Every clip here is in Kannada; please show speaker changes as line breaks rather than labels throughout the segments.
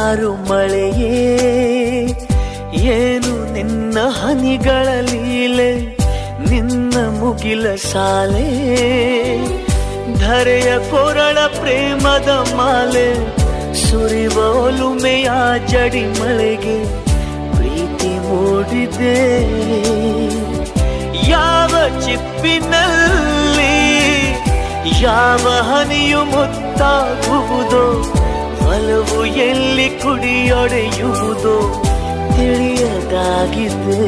ಮುಂಗಾರು ಮಳೆಯೇ ಏನು ನಿನ್ನ ಹನಿಗಳ ಲೀಲೆ, ನಿನ್ನ ಮುಗಿಲ ಸಾಲೆ ಧರೆಯ ಕೊರಳ ಪ್ರೇಮದ ಮಾಲೆ, ಸುರಿವ ಒಲುಮೆಯ ಜಡಿ ಮಳೆಗೆ ಪ್ರೀತಿ ಮೂಡಿದೆ. ಯಾವ ಚಿಪ್ಪಿನಲ್ಲಿ ಯಾವ ಹನಿಯು ಮುತ್ತಾಗುವುದೋ, ಒಲವು ಎಲ್ಲಿ ಕುಡಿಯೊಡೆಯುವುದೋ ತಿಳಿಯದಾಗಿದೆ.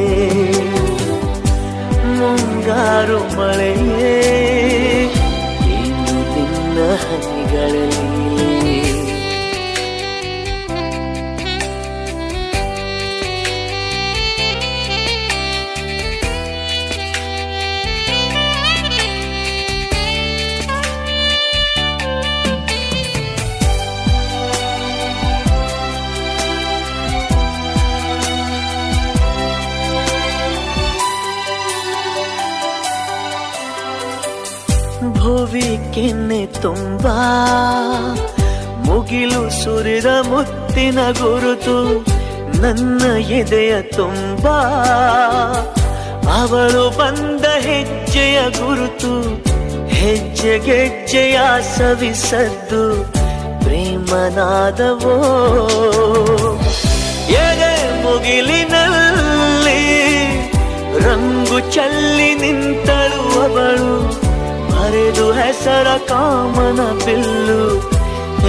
ಮುಂಗಾರು ಮಳೆಯೇ ಏನು ನಿನ್ನ ಹನಿಗಳಲ್ಲಿ. ಭುವಿ ಕೆನ್ನೆ ತುಂಬಾ ಮುಗಿಲು ಸುರಿದ ಮುತ್ತಿನ ಗುರುತು, ನನ್ನ ಎದೆಯ ತುಂಬಾ ಅವಳು ಬಂದ ಹೆಜ್ಜೆಯ ಗುರುತು. ಹೆಜ್ಜೆಗೆಜ್ಜೆಯ ಸವಿಸದ್ದು ಪ್ರೇಮನಾದವೋ, ಎದೆ ಮುಗಿಲಿನಲ್ಲಿ ರಂಗು ಚಲ್ಲಿ ನಿಂತಳು ಅವಳು, ಹರಿದು ಹೆಸರ ಕಾಮನ ಬಿಲ್ಲು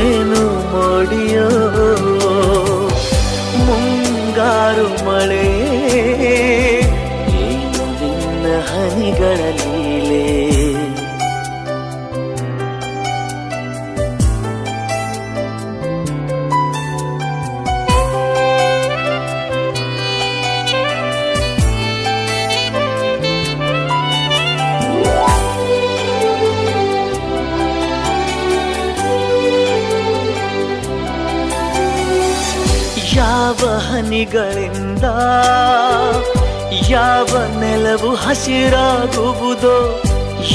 ಏನು ಮೋಡಿಯೋ. ಮುಂಗಾರು ಮಳೆ ಏನು ನಿನ್ನ ಹನಿಗಳ ಲೀಲೆ. ಯಾವ ಹನಿಗಳಿಂದ ಯಾವ ನೆಲವು ಹಸಿರಾಗುವುದೋ,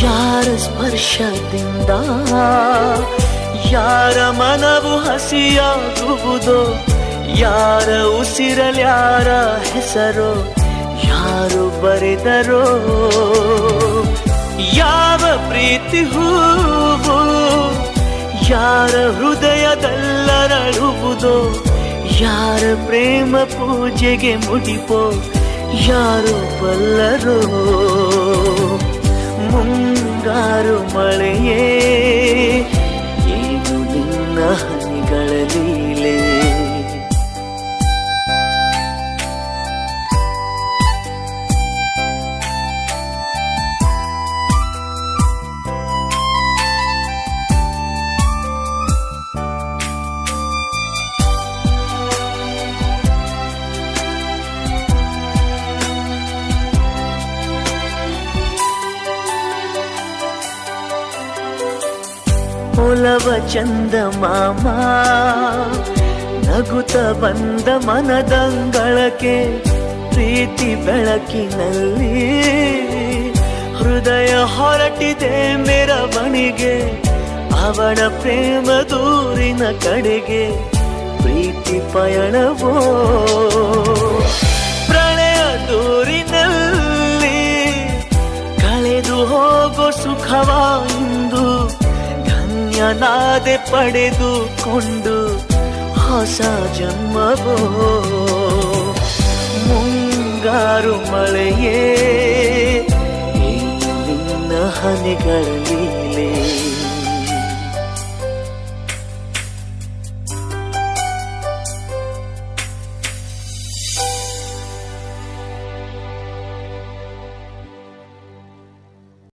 ಯಾರ ಸ್ಪರ್ಶದಿಂದ ಯಾರ ಮನವು ಹಸಿಯಾಗುವುದೋ, ಯಾರ ಉಸಿರಲ್ಯಾರ ಹೆಸರೋ ಯಾರು ಬರೆದರೋ. ಯಾವ ಪ್ರೀತಿ ಹೂವು ಯಾರ ಹೃದಯದಲ್ಲರಳುವುದೋ, ಯಾರ ಪ್ರೇಮ ಪೂಜೆಗೆ ಮುಡಿಪೋ ಯಾರು ಬಲ್ಲರೋ. ಮುಂಗಾರು ಮಳೆಯೇ ಏನು ನಿನ್ನ ಹನಿಗಳ ಲೀಲೆ. ಒಲವ ಚಂದ ಮಾಮ ನಗುತ್ತ ಬಂದ ಮನದಂಗಳಕ್ಕೆ, ಪ್ರೀತಿ ಬೆಳಕಿನಲ್ಲಿ ಹೃದಯ ಹೊರಟಿದೆ ಮೆರವಣಿಗೆ. ಅವಳ ಪ್ರೇಮ ದೂರಿನ ಕಡೆಗೆ ಪ್ರೀತಿ ಪಯಣವೋ, ಪ್ರಳಯ ದೂರಿನಲ್ಲಿ ಕಳೆದು ಹೋಗೋ ಸುಖವ ಇಂದು ನಾದೆ ಪಡೆದುಕೊಂಡು ಹೊಸ ಜನ್ಮವೋ. ಮುಂಗಾರು ಮಳೆಯೇ ಏನು ನಿನ್ನ ಹನಿಗಳ ಲೀಲೆ.